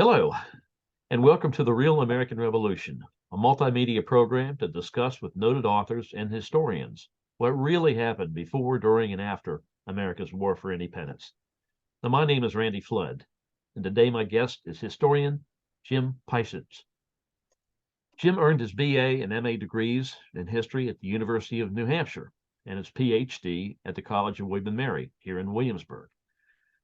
Hello, and welcome to The Real American Revolution, a multimedia program to discuss with noted authors and historians what really happened before, during, and after America's War for Independence. Now, my name is Randy Flood, and today my guest is historian Jim Piecuch. Jim earned his BA and MA degrees in history at the University of New Hampshire and his PhD at the College of William and Mary here in Williamsburg.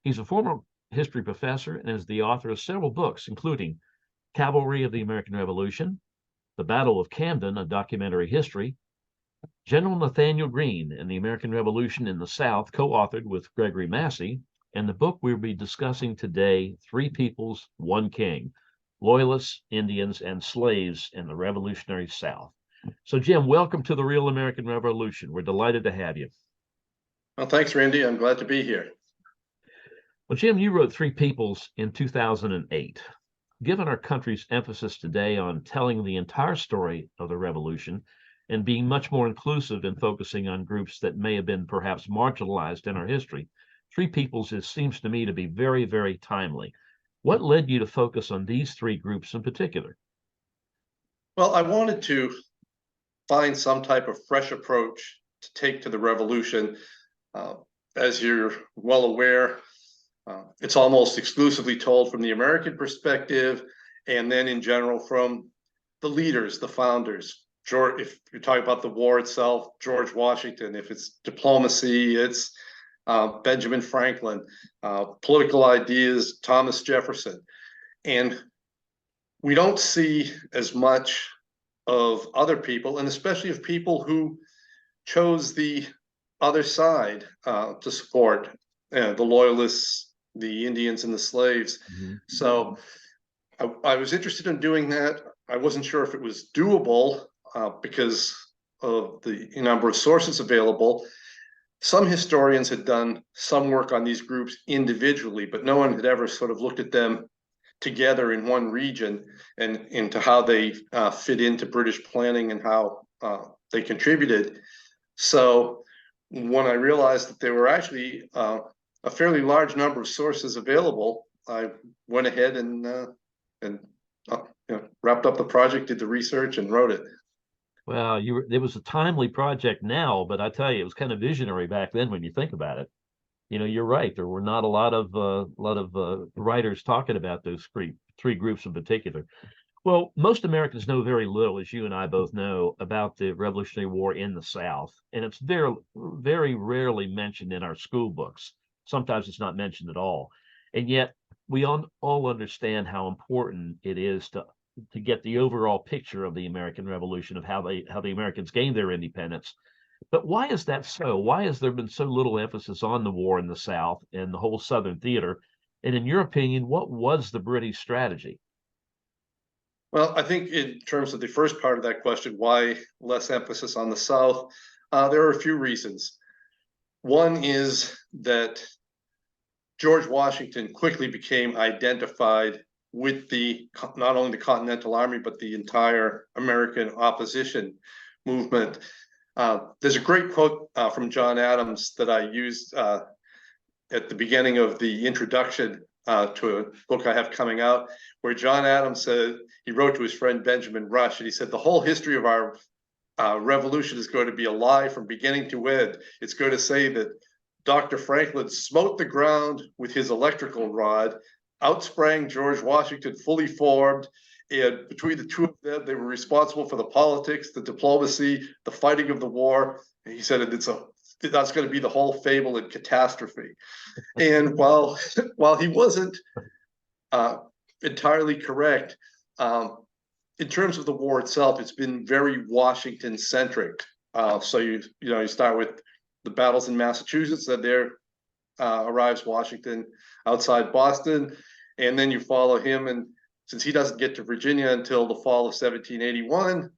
He's a former history professor and is the author of several books, including Cavalry of the American Revolution, The Battle of Camden, a documentary history, General Nathanael Greene and the American Revolution in the South, co-authored with Gregory Massey, and the book we'll be discussing today, Three Peoples, One King, Loyalists, Indians, and Slaves in the Revolutionary South. So, Jim, welcome to the Real American Revolution. We're delighted to have you. Well, thanks, Randy. I'm glad to be here. Well, Jim, you wrote Three Peoples in 2008. Given our country's emphasis today on telling the entire story of the revolution and being much more inclusive in focusing on groups that may have been perhaps marginalized in our history, Three Peoples seems to me to be very, very timely. What led you to focus on these three groups in particular? Well, I wanted to find some type of fresh approach to take to the revolution. As you're well aware, it's almost exclusively told from the American perspective, and then in general from the leaders, the founders. If you're talking about the war itself, George Washington. If it's diplomacy, it's Benjamin Franklin. Political ideas, Thomas Jefferson. And we don't see as much of other people, and especially of people who chose the other side to support the Loyalists, the Indians, and the slaves. Mm-hmm. So I was interested in doing that. I wasn't sure if it was doable because of the number of sources available. Some historians had done some work on these groups individually, but no one had ever sort of looked at them together in one region and into how they fit into British planning and how they contributed. So when I realized that there were actually a fairly large number of sources available, I went ahead and wrapped up the project, did the research, and wrote it. Well, it was a timely project now, but I tell you, it was kind of visionary back then when you think about it. You know, you're right. There were not a lot of writers talking about those three groups in particular. Well, most Americans know very little, as you and I both know, about the Revolutionary War in the South, and it's very, very rarely mentioned in our school books. Sometimes it's not mentioned at all, and yet we all understand how important it is to get the overall picture of the American Revolution, of how the Americans gained their independence. But why is that so? Why has there been so little emphasis on the war in the South and the whole Southern theater? And in your opinion, what was the British strategy? Well, I think in terms of the first part of that question, why less emphasis on the South, there are a few reasons. One is that George Washington quickly became identified with not only the Continental Army, but the entire American opposition movement. There's a great quote from John Adams that I used at the beginning of the introduction to a book I have coming out, where John Adams said, he wrote to his friend Benjamin Rush, and he said, the whole history of our revolution is going to be a lie from beginning to end. It's going to say that Dr. Franklin smote the ground with his electrical rod, out sprang George Washington fully formed, and between the two of them, they were responsible for the politics, the diplomacy, the fighting of the war. And he said that's going to be the whole fable and catastrophe. And while he wasn't entirely correct, in terms of the war itself, it's been very Washington-centric. So you start with the battles in Massachusetts, and there arrives Washington outside Boston, and then you follow him, and since he doesn't get to Virginia until the fall of 1781,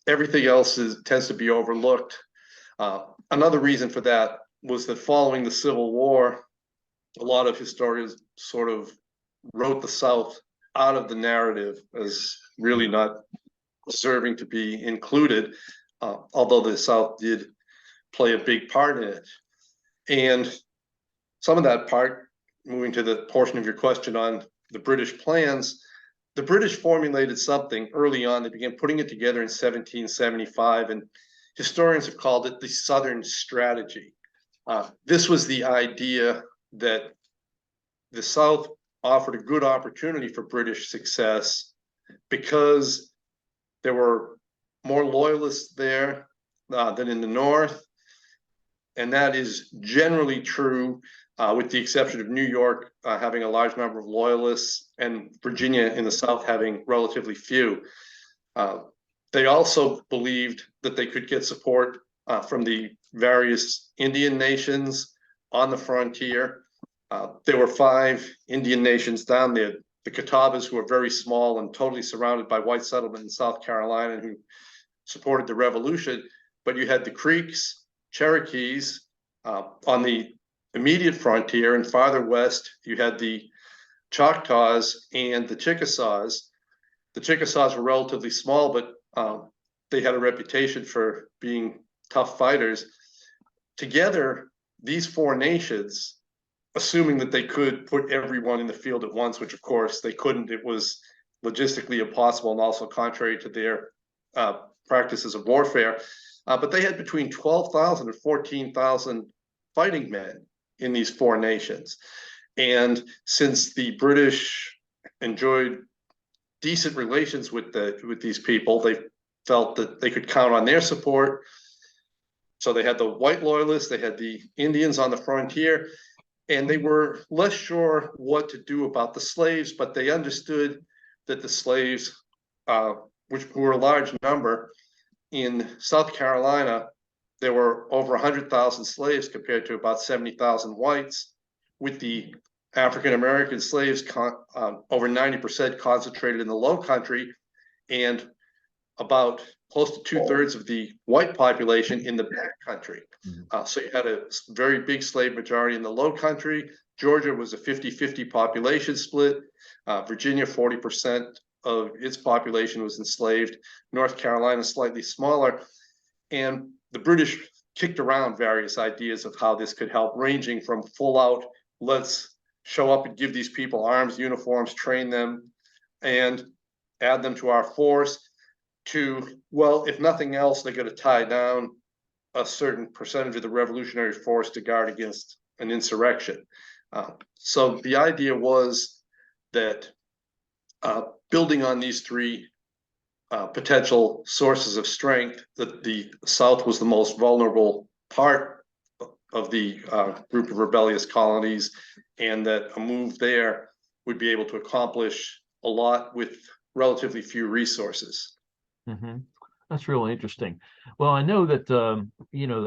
everything else tends to be overlooked. Another reason for that was that following the Civil War, a lot of historians sort of wrote the South out of the narrative as really not deserving to be included, although the South did play a big part in it. And some of that part, moving to the portion of your question on the British plans, the British formulated something early on. They began putting it together in 1775, and historians have called it the Southern Strategy. This was the idea that the South offered a good opportunity for British success because there were more loyalists there than in the North. And that is generally true, with the exception of New York having a large number of loyalists and Virginia in the South having relatively few. They also believed that they could get support from the various Indian nations on the frontier. There were 5 Indian nations down there. The Catawbas, who were very small and totally surrounded by white settlement in South Carolina, who supported the revolution. But you had the Creeks, Cherokees on the immediate frontier, and farther west, you had the Choctaws and the Chickasaws. The Chickasaws were relatively small, but they had a reputation for being tough fighters. Together, these 4 nations, assuming that they could put everyone in the field at once, which of course they couldn't, it was logistically impossible and also contrary to their practices of warfare. But they had between 12,000 and 14,000 fighting men in these 4 nations. And since the British enjoyed decent relations with these people, they felt that they could count on their support. So they had the white loyalists, they had the Indians on the frontier, and they were less sure what to do about the slaves, but they understood that the slaves, which were a large number, in South Carolina, there were over 100,000 slaves compared to about 70,000 whites, with the African-American slaves over 90% concentrated in the Low Country, and about close to 2/3 of the white population in the Back Country. So you had a very big slave majority in the Low Country. Georgia was a 50-50 population split. Virginia, 40% of its population was enslaved. North Carolina, slightly smaller. And the British kicked around various ideas of how this could help, ranging from full out, let's show up and give these people arms, uniforms, train them, and add them to our force, to, well, if nothing else, they're going to tie down a certain percentage of the revolutionary force to guard against an insurrection. So the idea was that building on these 3 potential sources of strength, that the South was the most vulnerable part of the group of rebellious colonies, and that a move there would be able to accomplish a lot with relatively few resources. Mm-hmm. That's really interesting. Well, I know that,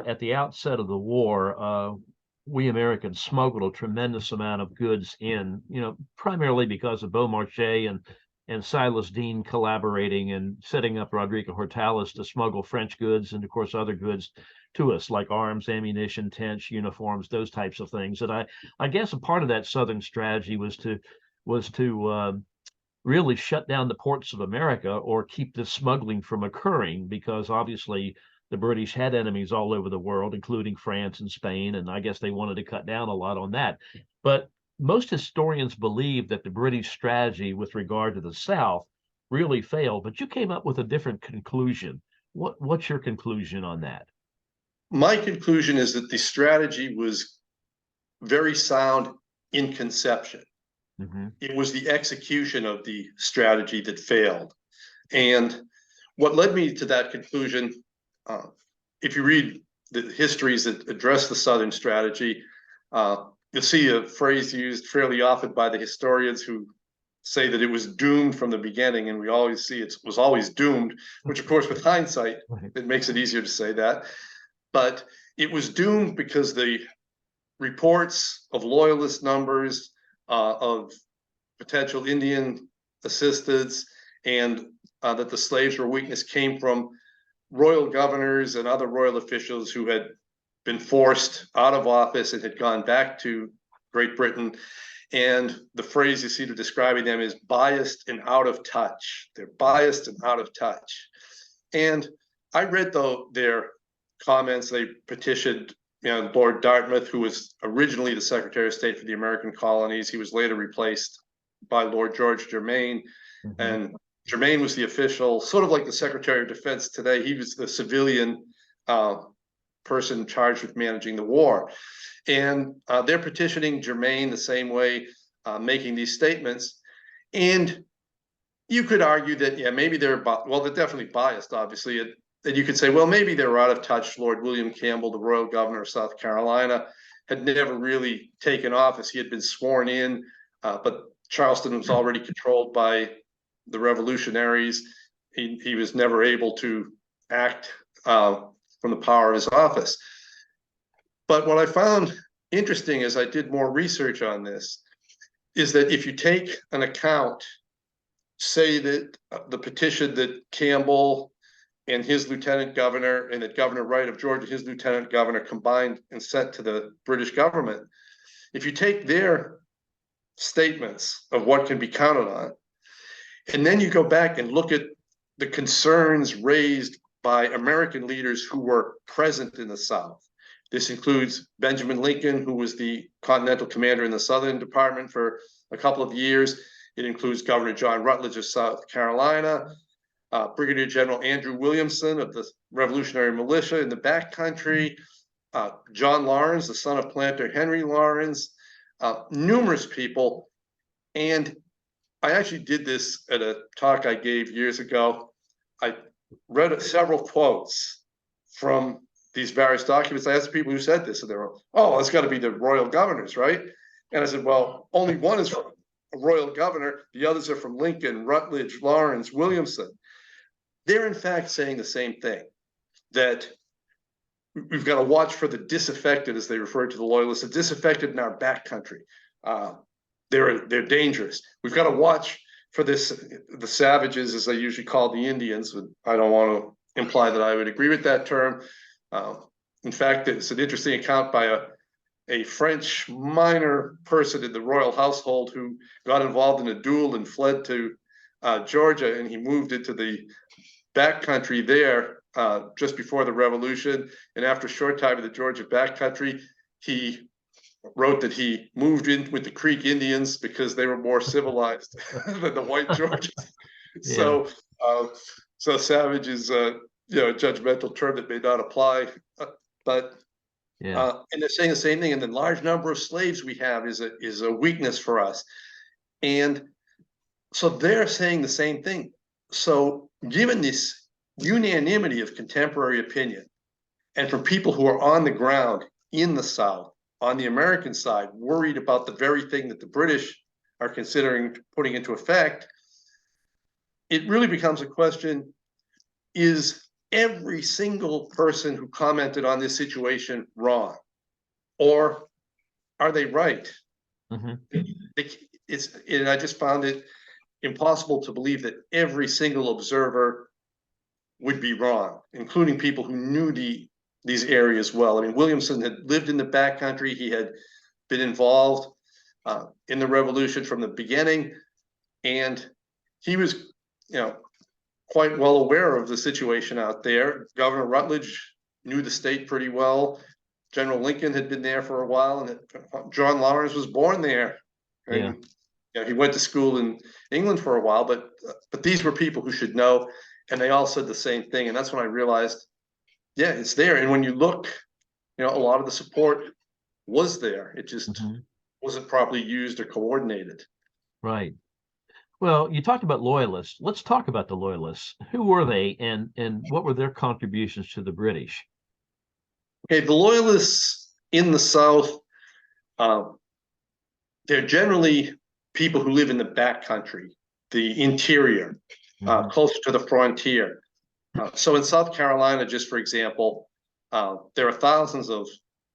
at the outset of the war, we Americans smuggled a tremendous amount of goods in, primarily because of Beaumarchais and Silas Deane collaborating and setting up Rodrigo Hortalis to smuggle French goods and, of course, other goods to us, like arms, ammunition, tents, uniforms, those types of things. And I guess a part of that Southern strategy was to really shut down the ports of America or keep this smuggling from occurring, because obviously the British had enemies all over the world, including France and Spain, and I guess they wanted to cut down a lot on that. But most historians believe that the British strategy with regard to the South really failed, but you came up with a different conclusion. What's your conclusion on that? My conclusion is that the strategy was very sound in conception. Mm-hmm. It was the execution of the strategy that failed. And what led me to that conclusion, if you read the histories that address the Southern strategy, you'll see a phrase used fairly often by the historians who say that it was doomed from the beginning, and we always see it was always doomed, which of course with hindsight, it makes it easier to say that. But it was doomed because the reports of loyalist numbers, of potential Indian assistance, and that the slaves were weakness came from royal governors and other royal officials who had been forced out of office and had gone back to Great Britain. And the phrase you see to describing them is biased and out of touch. They're biased and out of touch. And I read, though, their comments. They petitioned Lord Dartmouth, who was originally the Secretary of State for the American colonies. He was later replaced by Lord George Germain. Mhm. And Germain was the official, sort of like the Secretary of Defense today. He was the civilian person charged with managing the war. And they're petitioning Germain the same way, making these statements. And you could argue that, yeah, maybe they're definitely biased, obviously. And you could say, well, maybe they were out of touch. Lord William Campbell, the royal governor of South Carolina, had never really taken office. He had been sworn in, but Charleston was already controlled by the revolutionaries. He was never able to act from the power of his office. But what I found interesting as I did more research on this is that if you take an account, say that the petition that Campbell and his lieutenant governor and that Governor Wright of Georgia, his lieutenant governor, combined and sent to the British government, if you take their statements of what can be counted on, and then you go back and look at the concerns raised by American leaders who were present in the South. This includes Benjamin Lincoln, who was the Continental Commander in the Southern Department for a couple of years. It includes Governor John Rutledge of South Carolina, Brigadier General Andrew Williamson of the Revolutionary Militia in the backcountry, John Lawrence, the son of planter Henry Lawrence, numerous people. And I actually did this at a talk I gave years ago. I read several quotes from these various documents. I asked people who said this, and they were, oh, it's got to be the royal governors, right? And I said, well, only one is from a royal governor. The others are from Lincoln, Rutledge, Lawrence, Williamson. They're in fact saying the same thing, that we've got to watch for the disaffected, as they refer to the Loyalists, the disaffected in our backcountry. They're dangerous. We've got to watch for the savages, as I usually call the Indians. I don't want to imply that I would agree with that term. In fact, it's an interesting account by a French minor person in the royal household who got involved in a duel and fled to Georgia, and he moved into the backcountry there just before the revolution. And after a short time in the Georgia backcountry, he wrote that he moved in with the Creek Indians because they were more civilized than the white Georgians. Yeah. So savage is a judgmental term that may not apply, but Yeah. and they're saying the same thing. And the large number of slaves we have is a weakness for us. And so they're saying the same thing. So given this unanimity of contemporary opinion, and from people who are on the ground in the South, on the American side, worried about the very thing that the British are considering putting into effect, it really becomes a question, is every single person who commented on this situation wrong? Or are they right? Mm-hmm. And I just found it impossible to believe that every single observer would be wrong, including people who knew these areas well. I mean, Williamson had lived in the backcountry. He had been involved in the revolution from the beginning, and he was, quite well aware of the situation out there. Governor Rutledge knew the state pretty well. General Lincoln had been there for a while, and John Lawrence was born there. And he went to school in England for a while, but these were people who should know, and they all said the same thing. And that's when I realized, yeah, it's there. And when you look, a lot of the support was there. It just wasn't properly used or coordinated. Right. Well, you talked about loyalists. Let's talk about the loyalists. Who were they, and what were their contributions to the British? Okay, the loyalists in the South, they're generally people who live in the backcountry, the interior, closer to the frontier. So in South Carolina, just for example, there are thousands of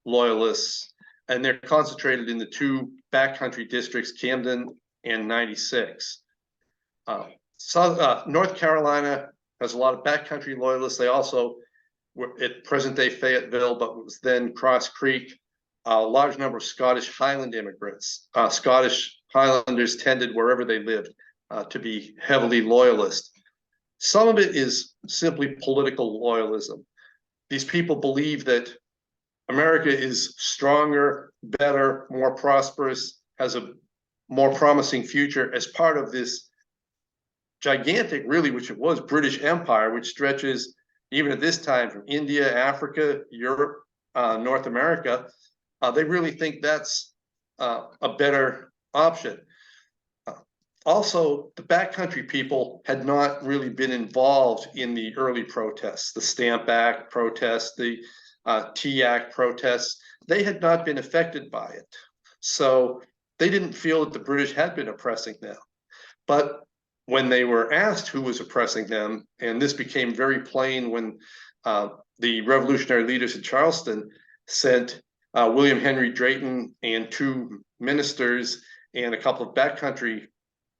loyalists, and they're concentrated in the two backcountry districts, Camden and 96. North Carolina has a lot of backcountry loyalists. They also were at present-day Fayetteville, but was then Cross Creek, a large number of Scottish Highland immigrants. Scottish Highlanders tended, wherever they lived, to be heavily loyalist. Some of it is simply political loyalism. These people believe that America is stronger, better, more prosperous, has a more promising future as part of this gigantic, really, which it was, British Empire, which stretches even at this time from India, Africa, Europe, North America. They really think that's a better option. Also, the backcountry people had not really been involved in the early protests, the Stamp Act protests, the Tea Act protests. They had not been affected by it. So they didn't feel that the British had been oppressing them. But when they were asked who was oppressing them, and this became very plain when the revolutionary leaders in Charleston sent William Henry Drayton and two ministers and a couple of backcountry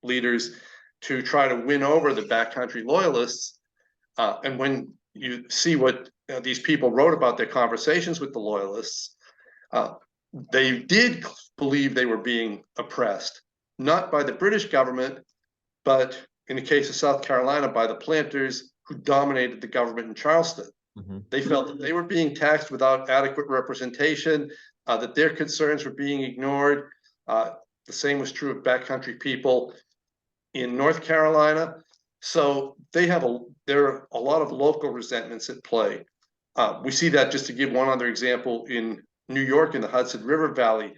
leaders to try to win over the backcountry loyalists. And when you see what these people wrote about their conversations with the loyalists, they did believe they were being oppressed, not by the British government, but in the case of South Carolina, by the planters who dominated the government in Charleston. Mm-hmm. They felt that they were being taxed without adequate representation, that their concerns were being ignored. The same was true of backcountry people in North Carolina. So there are a lot of local resentments at play. We see that, just to give one other example, in New York, in the Hudson River Valley.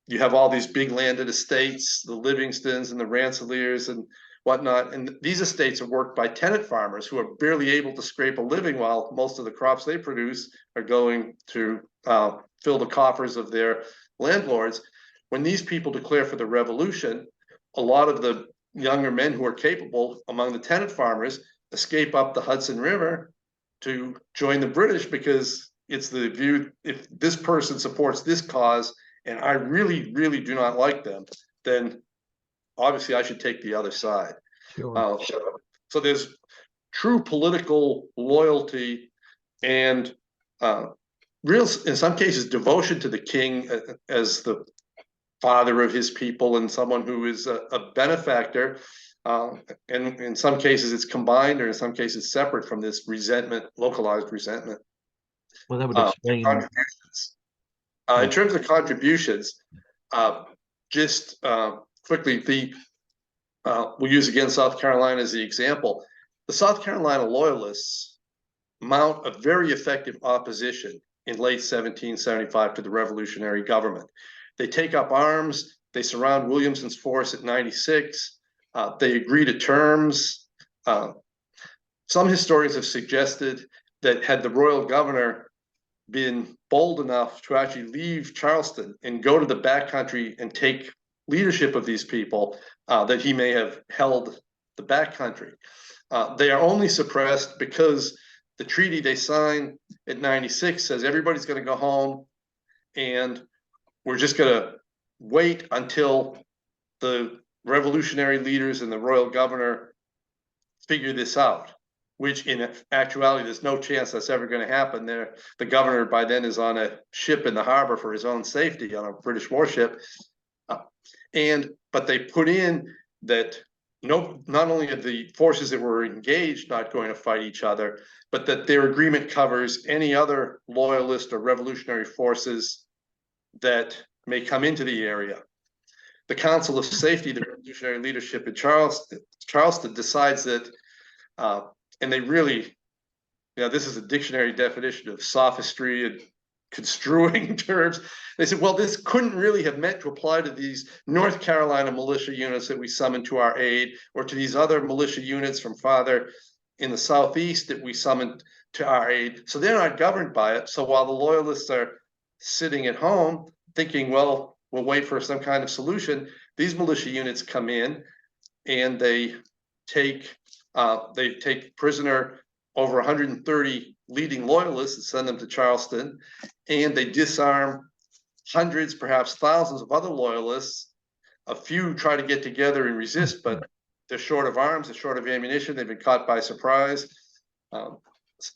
You have all these big landed estates, the Livingstons and the Rensselaers and whatnot. And these estates are worked by tenant farmers who are barely able to scrape a living, while most of the crops they produce are going to fill the coffers of their landlords. When these people declare for the revolution, a lot of the younger men who are capable among the tenant farmers escape up the Hudson River to join the British, because it's the view, if this person supports this cause and I really, really do not like them, then obviously I should take the other side. Sure. So there's true political loyalty and real, in some cases, devotion to the king as the father of his people and someone who is a benefactor. And in some cases it's combined, or in some cases separate from this resentment, localized resentment. Well, that would explain contributions. In terms of contributions, just quickly, we'll use again South Carolina as the example. The South Carolina Loyalists mount a very effective opposition in late 1775 to the revolutionary government. They take up arms, they surround Williamson's force at 96, they agree to terms. Some historians have suggested that had the royal governor been bold enough to actually leave Charleston and go to the backcountry and take leadership of these people, that he may have held the backcountry. They are only suppressed because the treaty they sign at 96 says everybody's going to go home and we're just going to wait until the revolutionary leaders and the royal governor figure this out, which in actuality, there's no chance that's ever going to happen. The governor by then is on a ship in the harbor for his own safety, on a British warship. But they put in that not only are the forces that were engaged not going to fight each other, but that their agreement covers any other loyalist or revolutionary forces that may come into the area. The Council of Safety, the revolutionary leadership in Charleston decides that, and they really, this is a dictionary definition of sophistry and construing terms. They said, well, this couldn't really have meant to apply to these North Carolina militia units that we summoned to our aid, or to these other militia units from farther in the southeast that we summoned to our aid. So they're not governed by it. So while the loyalists are sitting at home thinking, well, we'll wait for some kind of solution, these militia units come in and they take prisoner over 130 leading loyalists and send them to Charleston, and they disarm hundreds, perhaps thousands of other loyalists. A few try to get together and resist, but they're short of arms, they're short of ammunition, they've been caught by surprise.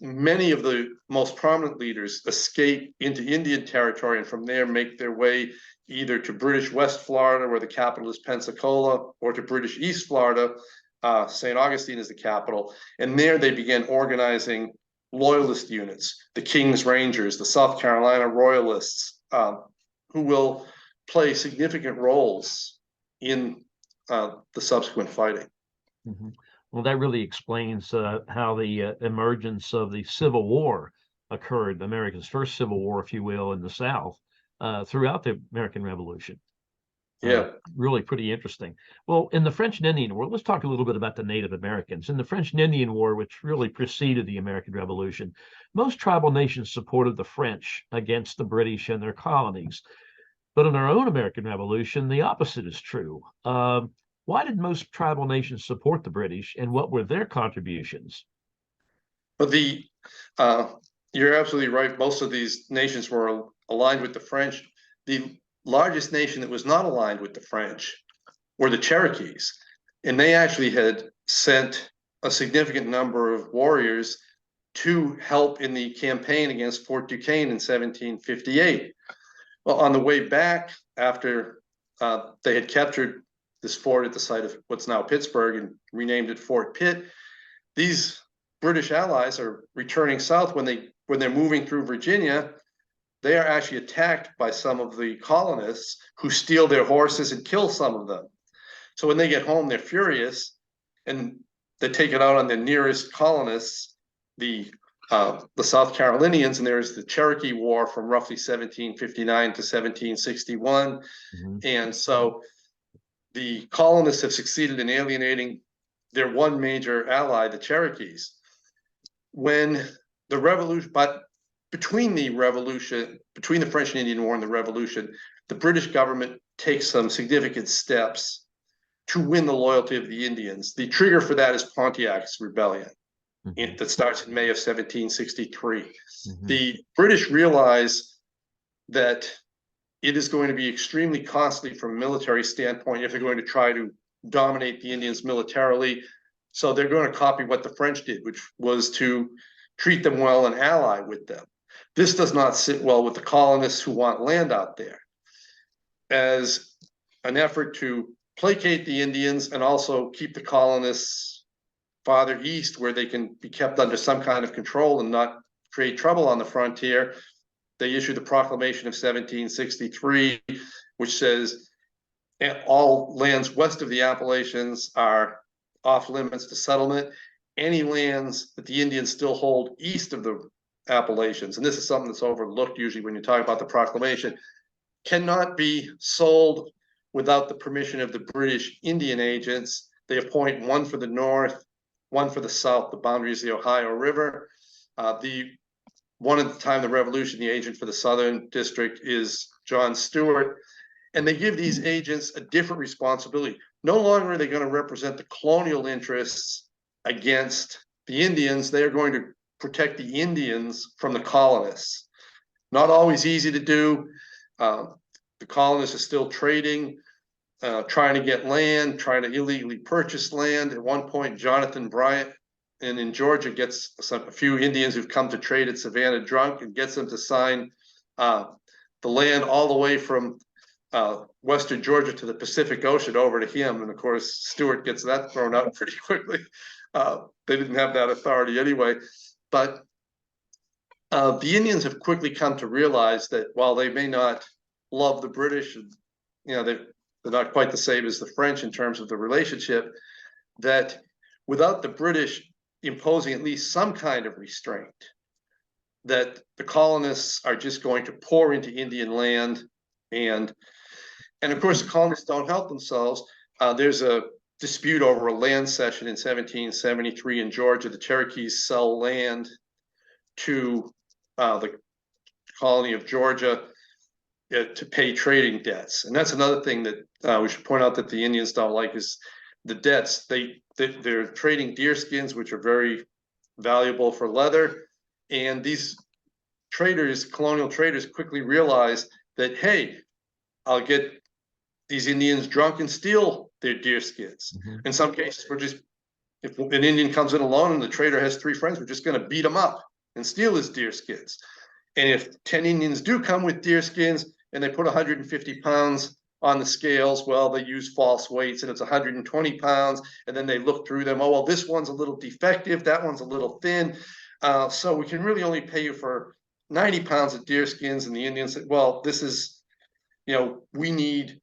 Many of the most prominent leaders escape into Indian territory, and from there make their way either to British West Florida, where the capital is Pensacola, or to British East Florida. St. Augustine is the capital. And there they began organizing loyalist units, the King's Rangers, the South Carolina Royalists, who will play significant roles in the subsequent fighting. Mhm. Well, that really explains how the emergence of the Civil War occurred, America's first Civil War, if you will, in the South throughout the American Revolution. Uh, Yeah. Really pretty interesting. Well, in the French and Indian War, let's talk a little bit about the Native Americans. In the French and Indian War, which really preceded the American Revolution, most tribal nations supported the French against the British and their colonies. But in our own American Revolution, the opposite is true. Why did most tribal nations support the British, and what were their contributions? But uh, you're absolutely right. Most of these nations were aligned with the French. The largest nation that was not aligned with the French were the Cherokees. And they actually had sent a significant number of warriors to help in the campaign against Fort Duquesne in 1758. Well, on the way back, after they had captured this fort at the site of what's now Pittsburgh and renamed it Fort Pitt, these British allies are returning south. When they're moving through Virginia, they are actually attacked by some of the colonists who steal their horses and kill some of them. So when they get home, they're furious and they take it out on the nearest colonists, the South Carolinians, and there's the Cherokee War from roughly 1759 to 1761. Mm-hmm. And so the colonists have succeeded in alienating their one major ally, the Cherokees. When the revolution, but between the French and Indian War and the Revolution, the British government takes some significant steps to win the loyalty of the Indians. The trigger for that is Pontiac's rebellion that starts in May of 1763. Mm-hmm. The British realize that it is going to be extremely costly from a military standpoint if they're going to try to dominate the Indians militarily. So they're going to copy what the French did, which was to treat them well and ally with them. This does not sit well with the colonists who want land out there. As an effort to placate the Indians and also keep the colonists farther east where they can be kept under some kind of control and not create trouble on the frontier, they issued the Proclamation of 1763, which says all lands west of the Appalachians are off limits to settlement. Any lands that the Indians still hold east of the Appalachians, and this is something that's overlooked usually when you talk about the proclamation, cannot be sold without the permission of the British Indian agents. They appoint one for the north, one for the south, the boundaries of the Ohio River. The one at the time of the Revolution, the agent for the Southern District is John Stewart. And they give these agents a different responsibility. No longer are they going to represent the colonial interests against the Indians. They are going to protect the Indians from the colonists. Not always easy to do. The colonists are still trading, trying to get land, trying to illegally purchase land. At one point, Jonathan Bryant in Georgia gets a few Indians who've come to trade at Savannah drunk and gets them to sign the land all the way from western Georgia to the Pacific Ocean over to him. And of course, Stewart gets that thrown out pretty quickly. They didn't have that authority anyway. But the Indians have quickly come to realize that while they may not love the British, they're not quite the same as the French in terms of the relationship, that without the British imposing at least some kind of restraint, that the colonists are just going to pour into Indian land. And of course, the colonists don't help themselves. There's a dispute over a land cession in 1773 in Georgia. The Cherokees sell land to the colony of Georgia to pay trading debts. And that's another thing that we should point out that the Indians don't like is the debts. They're trading deer skins, which are very valuable for leather. And these traders, colonial traders, quickly realize that, hey, I'll get these Indians drunk and steal their deer skins. Mm-hmm. In some cases, if an Indian comes in alone and the trader has 3 friends, we're just going to beat him up and steal his deer skins. And if 10 Indians do come with deer skins and they put 150 pounds on the scales, well, they use false weights and it's 120 pounds. And then they look through them. Oh, well, this one's a little defective. That one's a little thin. So we can really only pay you for 90 pounds of deer skins. And the Indians said, well, this is, we need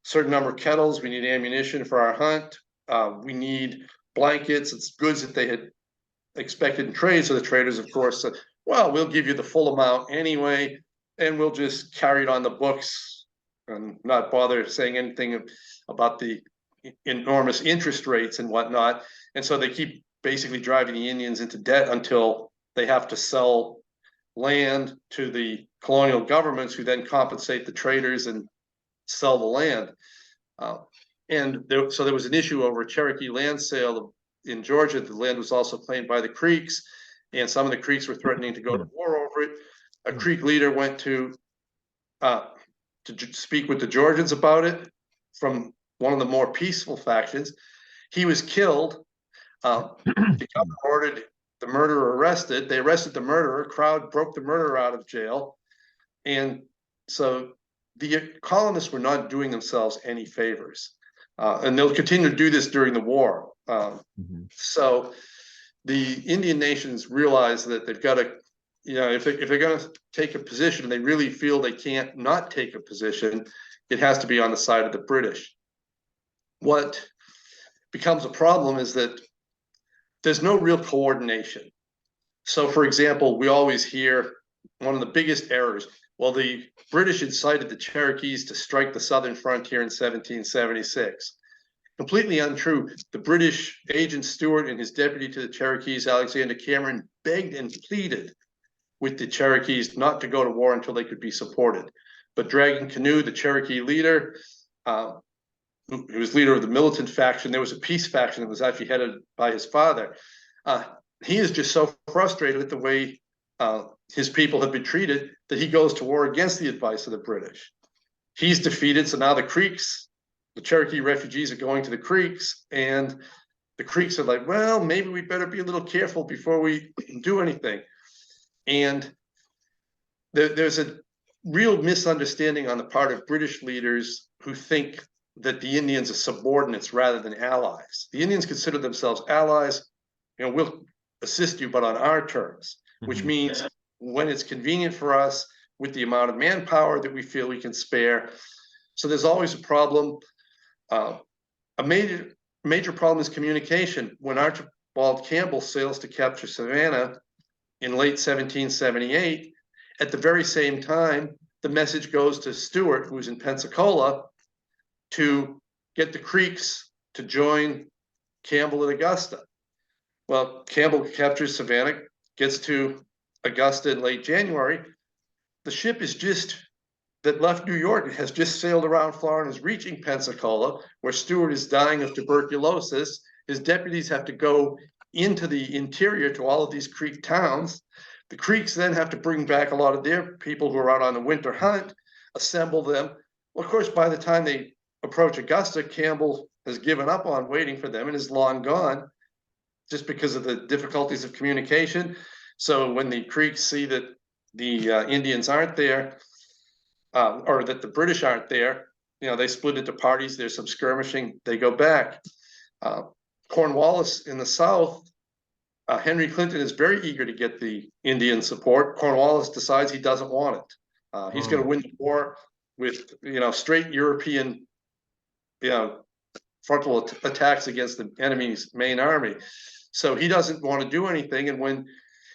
certain number of kettles. We need ammunition for our hunt. We need blankets. It's goods that they had expected in trade. So the traders, of course, said, well, we'll give you the full amount anyway, and we'll just carry it on the books and not bother saying anything about the enormous interest rates and whatnot. And so they keep basically driving the Indians into debt until they have to sell land to the colonial governments, who then compensate the traders and sell the land. So there was an issue over a Cherokee land sale in Georgia. The land was also claimed by the Creeks, and some of the Creeks were threatening to go to war over it. A Creek leader went to speak with the Georgians about it from one of the more peaceful factions. He was killed. The governor ordered the murderer arrested. They arrested the murderer. Crowd broke the murderer out of jail. And so the colonists were not doing themselves any favors. And they'll continue to do this during the war. So the Indian nations realize that they've got to, if they're going to take a position, and they really feel they can't not take a position, it has to be on the side of the British. What becomes a problem is that there's no real coordination. So, for example, we always hear one of the biggest errors. Well, the British incited the Cherokees to strike the southern frontier in 1776. Completely untrue. The British agent Stewart and his deputy to the Cherokees, Alexander Cameron, begged and pleaded with the Cherokees not to go to war until they could be supported. But Dragon Canoe, the Cherokee leader, who was leader of the militant faction, there was a peace faction that was actually headed by his father. He is just so frustrated at the way his people have been treated that he goes to war against the advice of the British. He's defeated, so now the Creeks, the Cherokee refugees, are going to the Creeks, and the Creeks are like, well, maybe we better be a little careful before we do anything. And there's a real misunderstanding on the part of British leaders who think that the Indians are subordinates rather than allies. The Indians consider themselves allies. We'll assist you, but on our terms, which means when it's convenient for us, with the amount of manpower that we feel we can spare. So there's always a problem. A major problem is communication. When Archibald Campbell sails to capture Savannah in late 1778, at the very same time, the message goes to Stewart, who's in Pensacola, to get the Creeks to join Campbell at Augusta. Well, Campbell captures Savannah, gets to Augusta in late January. The ship that left New York has just sailed around Florida and is reaching Pensacola, where Stewart is dying of tuberculosis. His deputies have to go into the interior to all of these Creek towns. The Creeks then have to bring back a lot of their people who are out on the winter hunt, assemble them. Well, of course, by the time they approach Augusta, Campbell has given up on waiting for them and is long gone, just because of the difficulties of communication. So when the Creeks see that the Indians aren't there, or that the British aren't there, they split into parties. There's some skirmishing. They go back. Cornwallis in the South, Henry Clinton is very eager to get the Indian support. Cornwallis decides he doesn't want it. He's going to win the war with straight European frontal attacks against the enemy's main army. So he doesn't want to do anything. And when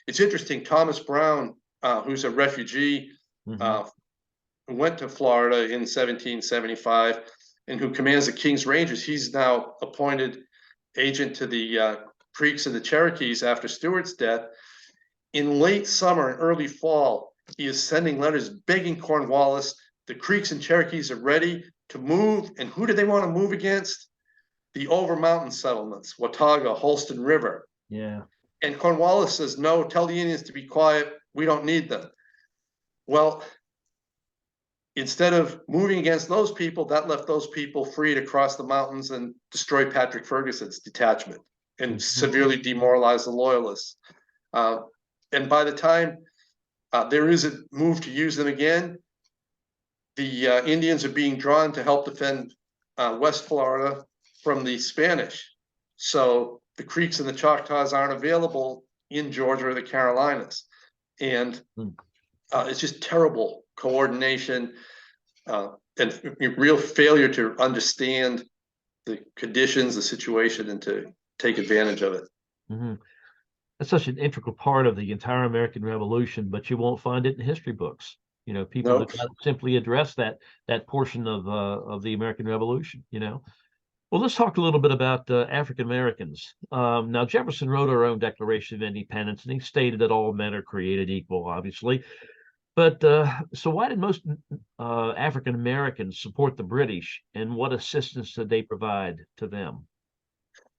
it's interesting, Thomas Brown, who's a refugee, who went to Florida in 1775 and who commands the King's Rangers, he's now appointed agent to the Creeks and the Cherokees after Stewart's death. In late summer and early fall, he is sending letters begging Cornwallis, the Creeks and Cherokees are ready to move. And who do they want to move against? The over mountain settlements, Watauga, Holston River. Yeah. And Cornwallis says, no, tell the Indians to be quiet. We don't need them. Well, instead of moving against those people, that left those people free to cross the mountains and destroy Patrick Ferguson's detachment and severely demoralize the Loyalists. And by the time there is a move to use them again, the Indians are being drawn to help defend West Florida from the Spanish. So the Creeks and the Choctaws aren't available in Georgia or the Carolinas. And it's just terrible coordination. real failure to understand the conditions, the situation, and to take advantage of it. Mhm. That's such an integral part of the entire American Revolution, but you won't find it in history books. People No, do not simply address that portion of the American Revolution. Well, let's talk a little bit about African Americans. Now, Jefferson wrote our own Declaration of Independence, and he stated that all men are created equal, obviously. But so, why did most African Americans support the British, and what assistance did they provide to them?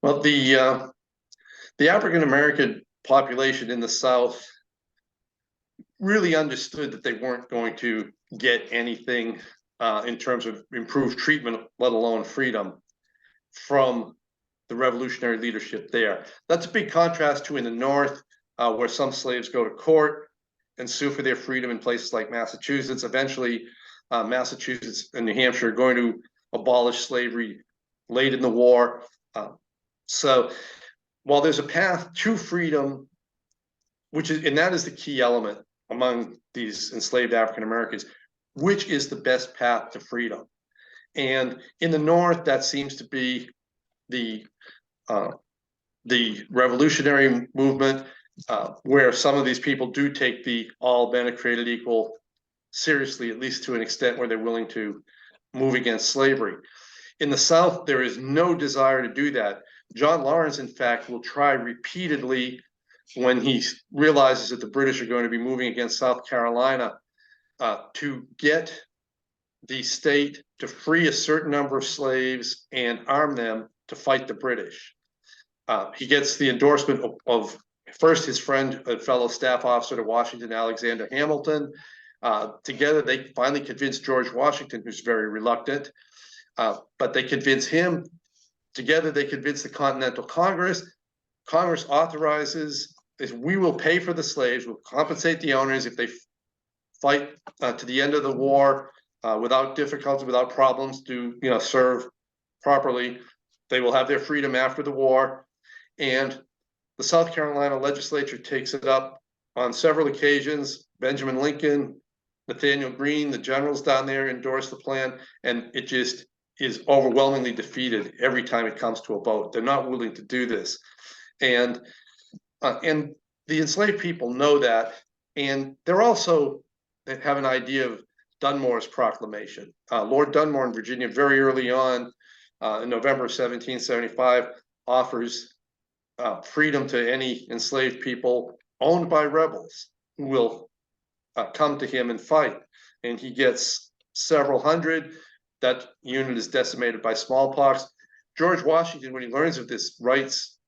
well, the African American population in the South really understood that they weren't going to get anything in terms of improved treatment, let alone freedom, from the revolutionary leadership there. That's a big contrast to in the North, where some slaves go to court and sue for their freedom in places like Massachusetts. Eventually, Massachusetts and New Hampshire are going to abolish slavery late in the war. So while there's a path to freedom, and that is the key element among these enslaved African Americans, which is the best path to freedom. And in the North, that seems to be the revolutionary movement, where some of these people do take the all men are created equal seriously, at least to an extent where they're willing to move against slavery. In the South, there is no desire to do that. John Lawrence, in fact, will try repeatedly when he realizes that the British are going to be moving against South Carolina to get the state to free a certain number of slaves and arm them to fight the British. He gets the endorsement of first his friend and fellow staff officer to Washington, Alexander Hamilton. Together, they finally convince George Washington, who's very reluctant, but they convince him. Together, they convince the Continental Congress. Congress authorizes, we will pay for the slaves, we'll compensate the owners if they fight to the end of the war without difficulty, without problems, to serve properly. They will have their freedom after the war. And the South Carolina legislature takes it up on several occasions. Benjamin Lincoln, Nathaniel Greene, the generals down there endorse the plan, and it just is overwhelmingly defeated every time it comes to a vote. They're not willing to do this. And the enslaved people know that, and they're also, they have an idea of Dunmore's proclamation. Lord Dunmore in Virginia, very early on in November of 1775, offers freedom to any enslaved people owned by rebels who will come to him and fight. And he gets several hundred. That unit is decimated by smallpox. George Washington, when he learns of this, writes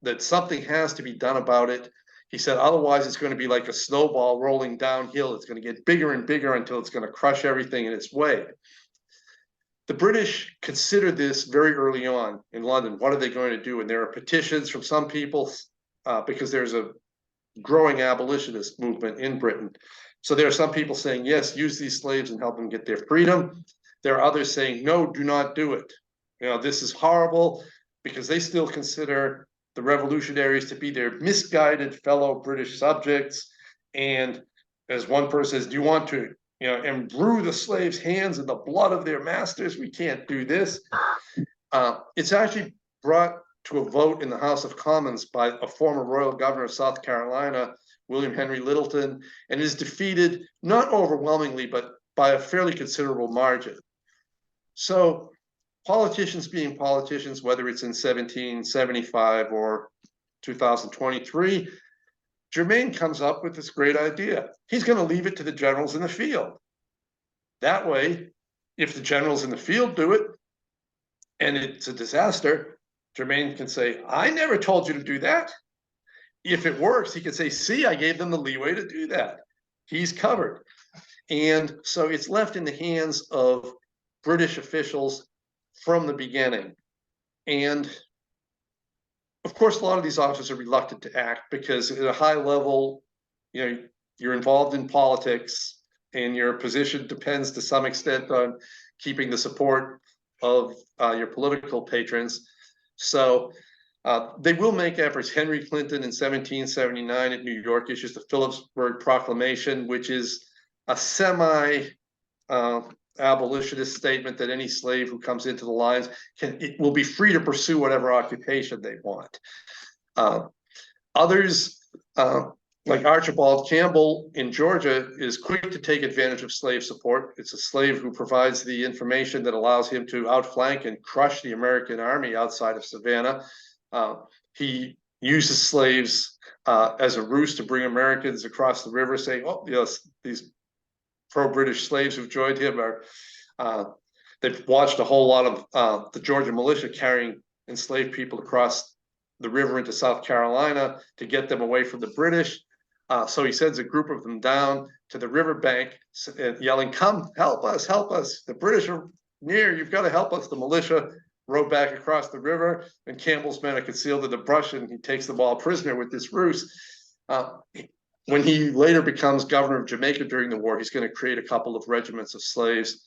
that something has to be done about it. He said, otherwise it's going to be like a snowball rolling downhill. It's going to get bigger and bigger until it's going to crush everything in its way. The British considered this very early on in London. What are they going to do? And there are petitions from some people because there's a growing abolitionist movement in Britain. So there are some people saying, yes, use these slaves and help them get their freedom. There are others saying, no, do not do it. This is horrible, because they still consider the revolutionaries to be their misguided fellow British subjects. And as one person says, do you want to imbrue the slaves' hands in the blood of their masters? We can't do this. It's actually brought to a vote in the House of Commons by a former royal governor of South Carolina, William Henry Littleton, and is defeated, not overwhelmingly, but by a fairly considerable margin. So politicians being politicians, whether it's in 1775 or 2023, Germain comes up with this great idea. He's going to leave it to the generals in the field. That way, if the generals in the field do it and it's a disaster, Germain can say, I never told you to do that. If it works, he can say, see, I gave them the leeway to do that. He's covered. And so it's left in the hands of British officials from the beginning. And of course, a lot of these officers are reluctant to act because at a high level, you're involved in politics and your position depends to some extent on keeping the support of your political patrons. So they will make efforts. Henry Clinton in 1779 at New York issues the Philipsburg Proclamation, which is a abolitionist statement that any slave who comes into the lines will be free to pursue whatever occupation they want. Others, like Archibald Campbell in Georgia, is quick to take advantage of slave support. It's a slave who provides the information that allows him to outflank and crush the American army outside of Savannah. He uses slaves as a ruse to bring Americans across the river, saying, "Oh, yes, these pro-British slaves who've joined him are." They've watched a whole lot of the Georgia militia carrying enslaved people across the river into South Carolina to get them away from the British. So he sends a group of them down to the riverbank, yelling, "Come, help us, help us. The British are near. You've got to help us." The militia rowed back across the river, and Campbell's men are concealed in the brush, and he takes them all prisoner with this ruse. When he later becomes governor of Jamaica during the war, he's going to create a couple of regiments of slaves,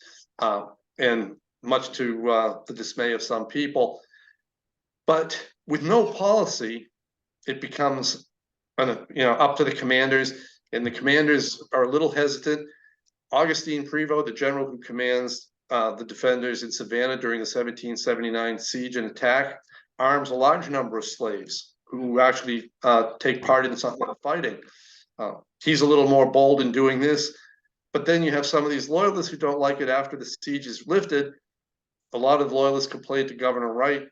and much to the dismay of some people. But with no policy, it becomes up to the commanders, and the commanders are a little hesitant. Augustine Prevost, the general who commands the defenders in Savannah during the 1779 siege and attack, arms a large number of slaves who actually take part in some of the fighting. He's a little more bold in doing this, but then you have some of these loyalists who don't like it after the siege is lifted. A lot of loyalists complain to Governor Wright,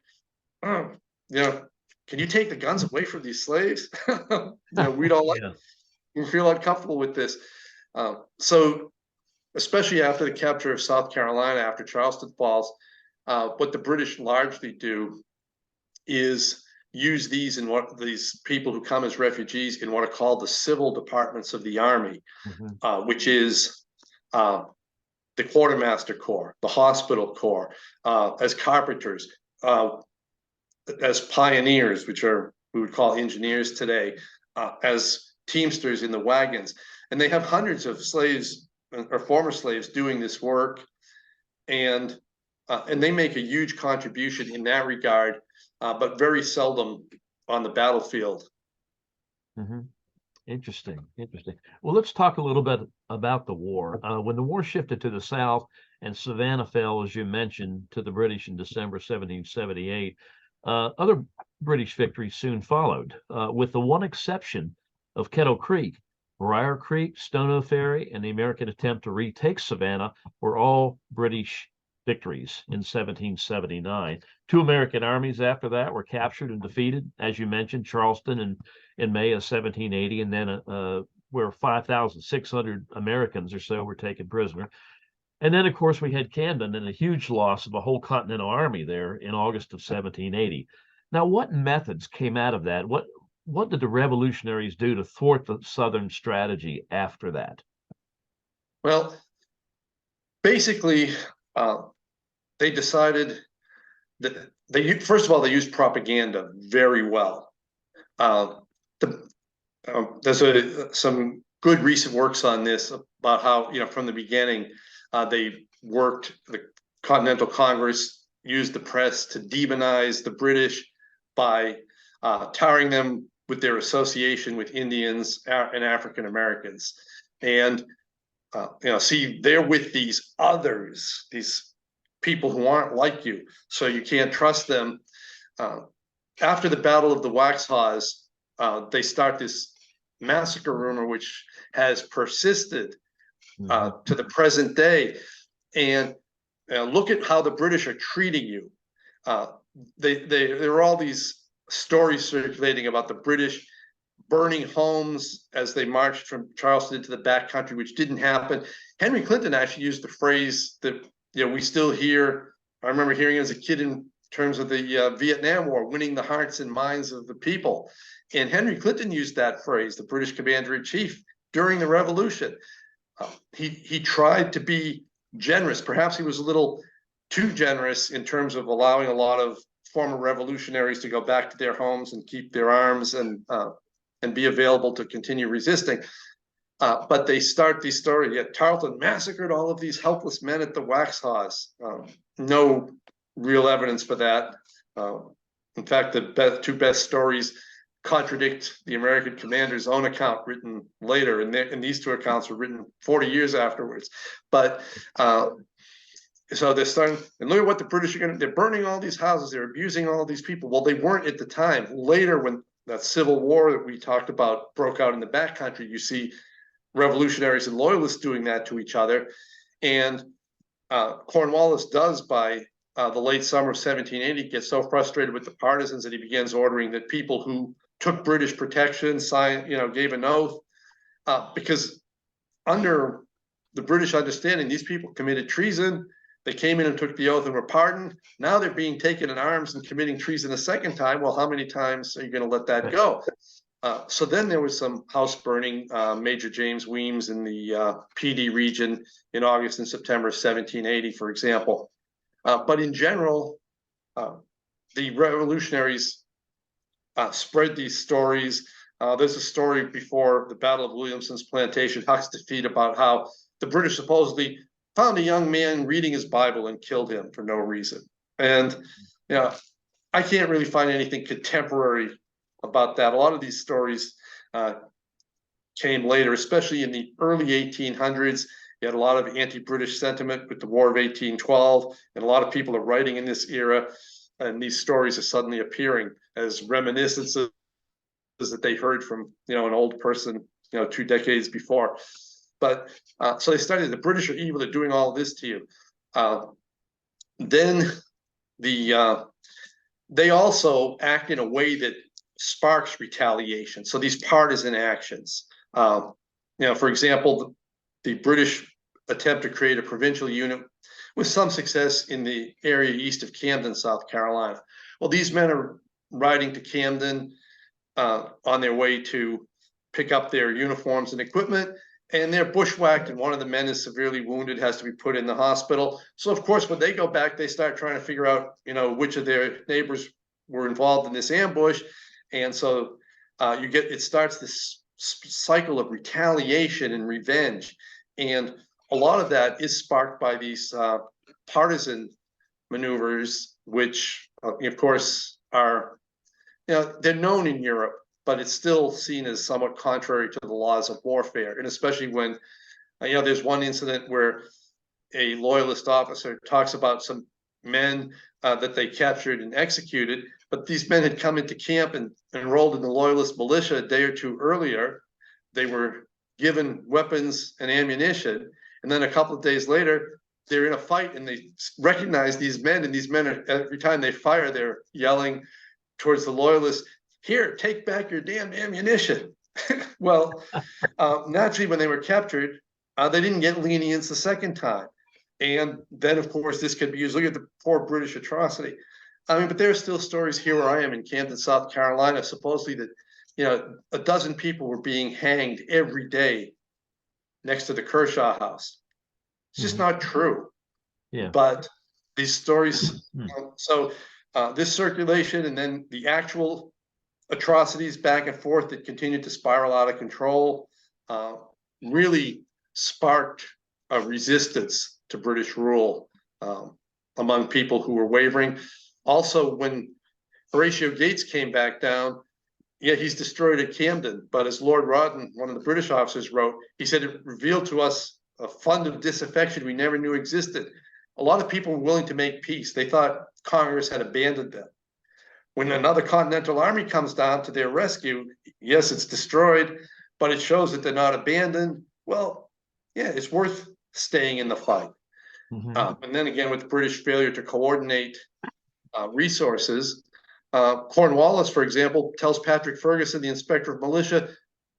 "Can you take the guns away from these slaves? We don't like, we feel uncomfortable with this." So especially after the capture of South Carolina, after Charleston falls, what the British largely do is use these people who come as refugees in what are called the civil departments of the army, which is the quartermaster corps, the hospital corps, as carpenters, as pioneers, which are we would call engineers today, as teamsters in the wagons. And they have hundreds of slaves or former slaves doing this work, and they make a huge contribution in that regard, but very seldom on the battlefield. Interesting. Well, let's talk a little bit about the war. When the war shifted to the south and Savannah fell, as you mentioned, to the British in December 1778, other British victories soon followed, with the one exception of Kettle Creek. Briar Creek, Stono Ferry, and the American attempt to retake Savannah were all British victories in 1779. Two American armies after that were captured and defeated, as you mentioned, Charleston in May of 1780, and then where 5,600 Americans or so were taken prisoner. And then, of course, we had Camden and a huge loss of a whole Continental Army there in August of 1780. Now, what methods came out of that? What did the revolutionaries do to thwart the Southern strategy after that? Well, basically, they decided that first of all, they used propaganda very well. There's some good recent works on this about how, from the beginning, the Continental Congress used the press to demonize the British by tarring them with their association with Indians and African Americans. And, see, they're with these others, these people who aren't like you, so you can't trust them. After the Battle of the Waxhaws, they start this massacre rumor, which has persisted to the present day. And look at how the British are treating you. There are all these stories circulating about the British burning homes as they marched from Charleston into the backcountry, which didn't happen. Henry Clinton actually used the phrase that we still hear. I remember hearing as a kid in terms of the Vietnam War, winning the hearts and minds of the people. And Henry Clinton used that phrase, the British commander-in-chief, during the Revolution. He tried to be generous. Perhaps he was a little too generous in terms of allowing a lot of former revolutionaries to go back to their homes and keep their arms and be available to continue resisting. But they start these stories. Yet Tarleton massacred all of these helpless men at the Waxhaws. No real evidence for that. In fact, the two best stories contradict the American commander's own account written later, and these two accounts were written 40 years afterwards. But so they're starting, and look at what the British are they're burning all these houses, they're abusing all these people. Well, they weren't at the time. Later, when that civil war that we talked about broke out in the backcountry, you see revolutionaries and loyalists doing that to each other. And Cornwallis does, by the late summer of 1780, get so frustrated with the partisans that he begins ordering that people who took British protection gave an oath, because under the British understanding, these people committed treason. They came in and took the oath and were pardoned. Now they're being taken in arms and committing treason a second time. Well, how many times are you going to let that go? So then there was some house burning. Major James Weems in the PD region in August and September of 1780, for example. But in general, the revolutionaries spread these stories. There's a story before the Battle of Williamson's Plantation, Huck's defeat, about how the British supposedly found a young man reading his Bible and killed him for no reason. And I can't really find anything contemporary about that. A lot of these stories came later, especially in the early 1800s. You had a lot of anti-British sentiment with the War of 1812, and a lot of people are writing in this era, and these stories are suddenly appearing as reminiscences that they heard from an old person 2 decades before. But so they studied the British are evil, they're doing all this to you. Then they also act in a way that sparks retaliation. So these partisan actions, for example, the British attempt to create a provincial unit with some success in the area east of Camden, South Carolina. Well, these men are riding to Camden on their way to pick up their uniforms and equipment, and they're bushwhacked, and one of the men is severely wounded, has to be put in the hospital. So of course, when they go back, they start trying to figure out, which of their neighbors were involved in this ambush. And so it starts this cycle of retaliation and revenge. And a lot of that is sparked by these partisan maneuvers, which of course are, they're known in Europe, but it's still seen as somewhat contrary to the laws of warfare. And especially when, there's one incident where a loyalist officer talks about some men that they captured and executed, but these men had come into camp and enrolled in the loyalist militia a day or two earlier. They were given weapons and ammunition, and then a couple of days later, they're in a fight, and they recognize these men, and these men, every time they fire, they're yelling towards the loyalists, "Here, take back your damn ammunition." Well, naturally, when they were captured, they didn't get lenience the second time. And then, of course, this could be used. Look at the poor British atrocity. But there are still stories here where I am in Camden, South Carolina, supposedly that, a dozen people were being hanged every day next to the Kershaw house. It's just not true. Yeah. But these stories, so this circulation and then the actual atrocities back and forth that continued to spiral out of control really sparked a resistance to British rule among people who were wavering. Also, when Horatio Gates came back down, he's destroyed at Camden, but as Lord Rawdon, one of the British officers, wrote, he said it revealed to us a fund of disaffection we never knew existed. A lot of people were willing to make peace. They thought Congress had abandoned them. When another Continental Army comes down to their rescue, yes, it's destroyed, but it shows that they're not abandoned. Well, it's worth staying in the fight. And then again, with British failure to coordinate resources, Cornwallis, for example, tells Patrick Ferguson, the inspector of militia,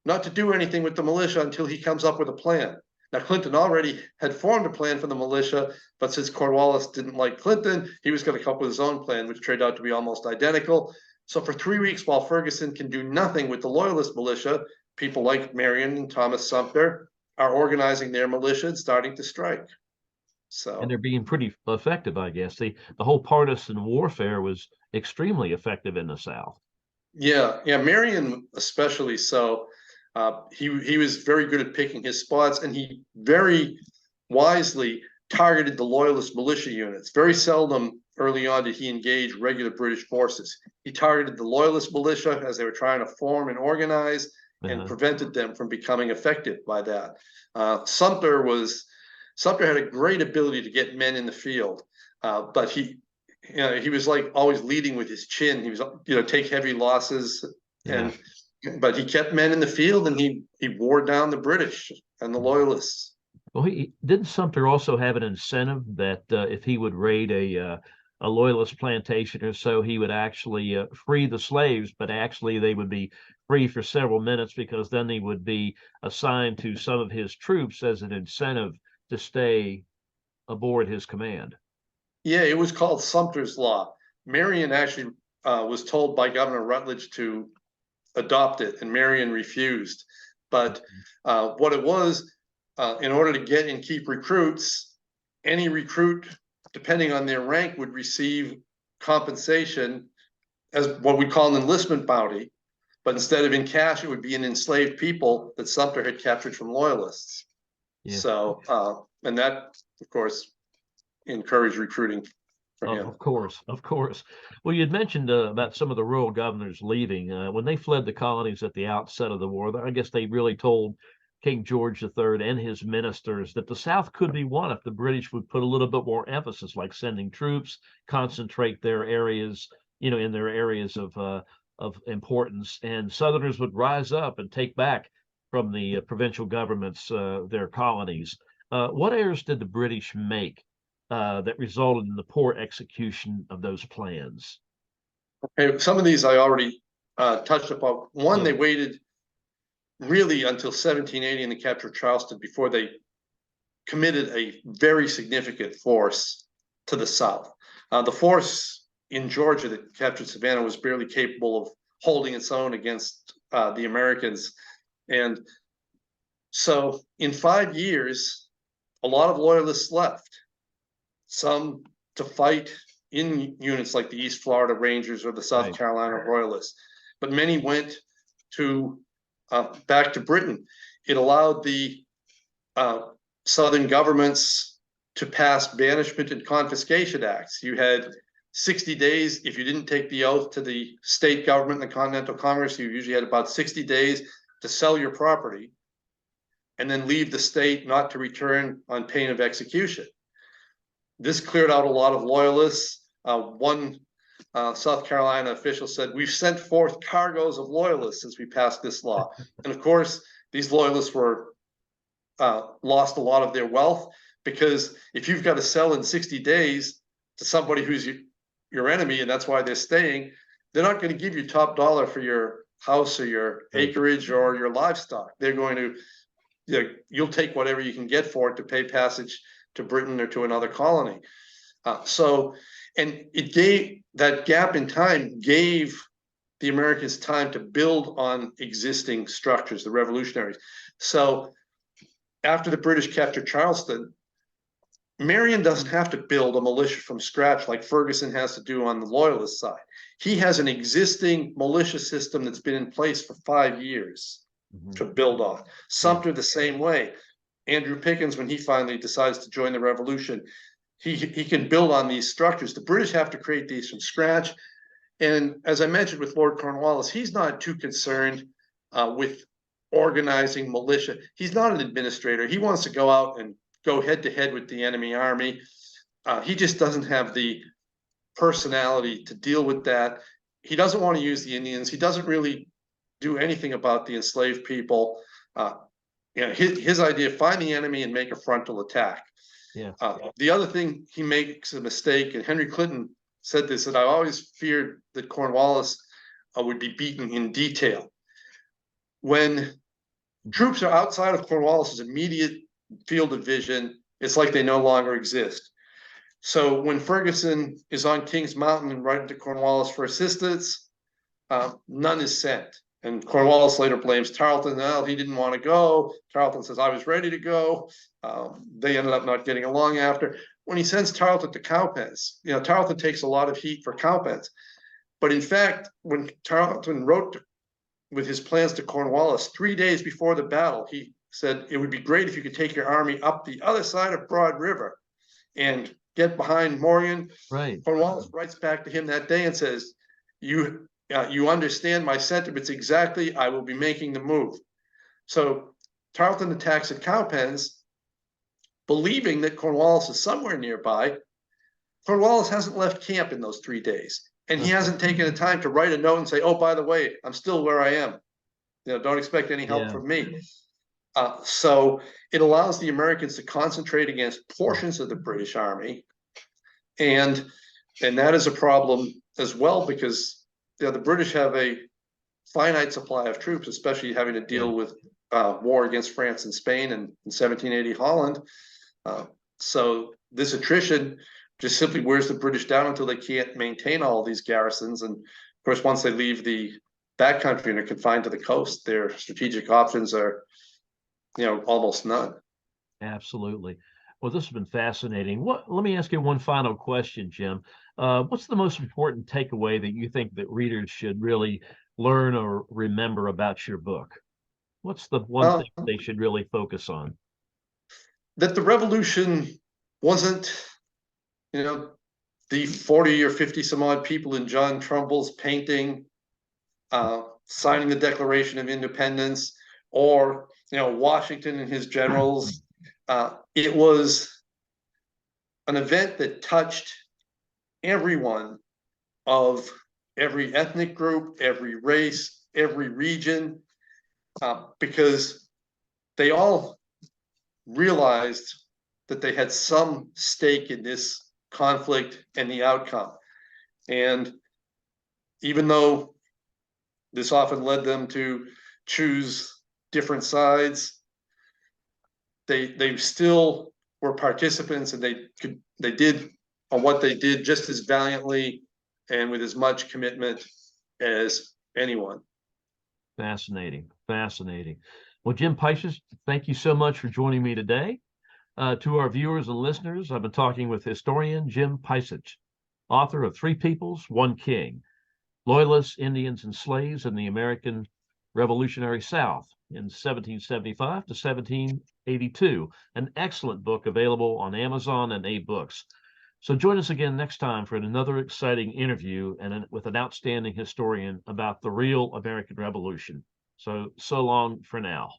not to do anything with the militia until he comes up with a plan. Now, Clinton already had formed a plan for the militia, but since Cornwallis didn't like Clinton, he was going to come up with his own plan, which turned out to be almost identical. So for 3 weeks, while Ferguson can do nothing with the Loyalist militia, people like Marion and Thomas Sumter are organizing their militia and starting to strike. And they're being pretty effective, I guess. The whole partisan warfare was extremely effective in the South. Yeah, Marion especially so. He was very good at picking his spots, and he very wisely targeted the Loyalist militia units. Very seldom early on did he engage regular British forces. He targeted the Loyalist militia as they were trying to form and organize, and prevented them from becoming effective by that. Sumter was Sumter had a great ability to get men in the field, but he was like always leading with his chin. He was, take heavy losses, Yeah. but he kept men in the field, and he wore down the British and the Loyalists. Well, he didn't Sumter also have an incentive that if he would raid a loyalist plantation or so, he would actually free the slaves, but actually they would be free for several minutes because then he would be assigned to some of his troops as an incentive to stay aboard his command. Yeah, it was called Sumter's Law. Marion actually was told by Governor Rutledge to adopt it, and Marion refused. But what it was, in order to get and keep recruits, any recruit, depending on their rank, would receive compensation as what we call an enlistment bounty. But instead of in cash, it would be in enslaved people that Sumter had captured from Loyalists. Yeah. So, and that, of course, encouraged recruiting for him. Of course, of course. Well, you'd mentioned about some of the rural governors leaving. When they fled the colonies at the outset of the war, I guess they really told King George III and his ministers that the South could be won if the British would put a little bit more emphasis, like sending troops, concentrate their areas, in their areas of importance, and Southerners would rise up and take back from the provincial governments their colonies. What errors did the British make that resulted in the poor execution of those plans? Okay, some of these I already touched upon. One, they waited really until 1780 and the capture of Charleston before they committed a very significant force to the south. The force in Georgia that captured Savannah was barely capable of holding its own against the Americans. And so in 5 years, a lot of loyalists left, some to fight in units like the East Florida Rangers or the South Carolina Royalists, but many went to back to Britain. It allowed the Southern governments to pass banishment and confiscation acts. You had 60 days. If you didn't take the oath to the state government and the Continental Congress, you usually had about 60 days to sell your property and then leave the state, not to return on pain of execution. This cleared out a lot of loyalists. One South Carolina official said, "We've sent forth cargoes of loyalists since we passed this law." And of course, these loyalists were lost a lot of their wealth, because if you've got to sell in 60 days to somebody who's your enemy, and that's why they're staying, they're not going to give you top dollar for your house or your acreage or your livestock. They're going to, you'll take whatever you can get for it to pay passage to Britain or to another colony. And it gave, that gap in time gave the Americans time to build on existing structures, the revolutionaries. So after the British captured Charleston, Marion doesn't have to build a militia from scratch like Ferguson has to do on the Loyalist side. He has an existing militia system that's been in place for 5 years to build on. Sumter the same way. Andrew Pickens, when he finally decides to join the revolution, he can build on these structures. The British have to create these from scratch. And as I mentioned with Lord Cornwallis, he's not too concerned with organizing militia. He's not an administrator. He wants to go out and go head to head with the enemy army. He just doesn't have the personality to deal with that. He doesn't want to use the Indians. He doesn't really do anything about the enslaved people. His idea, find the enemy and make a frontal attack. Yeah. The other thing, he makes a mistake, and Henry Clinton said this, that I always feared that Cornwallis would be beaten in detail. When troops are outside of Cornwallis's immediate field of vision, it's like they no longer exist. So when Ferguson is on Kings Mountain and writing to Cornwallis for assistance, none is sent. And Cornwallis later blames Tarleton. Well, he didn't want to go. Tarleton says, I was ready to go. They ended up not getting along after. When he sends Tarleton to Cowpens, Tarleton takes a lot of heat for Cowpens. But in fact, when Tarleton wrote with his plans to Cornwallis 3 days before the battle, he said, it would be great if you could take your army up the other side of Broad River and get behind Morgan. Right. Cornwallis writes back to him that day and says, you understand my sentiments exactly. I will be making the move. So Tarleton attacks at Cowpens. believing that Cornwallis is somewhere nearby. Cornwallis hasn't left camp in those 3 days, and he hasn't taken the time to write a note and say, "Oh, by the way, I'm still where I am. Don't expect any help from me." So it allows the Americans to concentrate against portions of the British Army, and that is a problem as well, because the British have a finite supply of troops, especially having to deal with war against France and Spain, and in 1780 Holland. So this attrition just simply wears the British down until they can't maintain all these garrisons. And of course, once they leave the backcountry and are confined to the coast, their strategic options are, almost none. Absolutely. Well, this has been fascinating. Let me ask you one final question, Jim. What's the most important takeaway that you think that readers should really learn or remember about your book? What's the one thing they should really focus on? That the revolution wasn't, the 40 or 50 some odd people in John Trumbull's painting, signing the Declaration of Independence, or, Washington and his generals. It was an event that touched everyone of every ethnic group, every race, every region, because they all realized that they had some stake in this conflict and the outcome. And even though this often led them to choose different sides, they still were participants, and they did on what they did just as valiantly and with as much commitment as anyone. Fascinating. Fascinating. Well, Jim Piecuch, thank you so much for joining me today. To our viewers and listeners, I've been talking with historian Jim Piecuch, author of Three Peoples, One King, Loyalists, Indians, and Slaves in the American Revolutionary South in 1775 to 1782, an excellent book available on Amazon and A-Books. So join us again next time for another exciting interview with an outstanding historian about the real American Revolution. So long for now.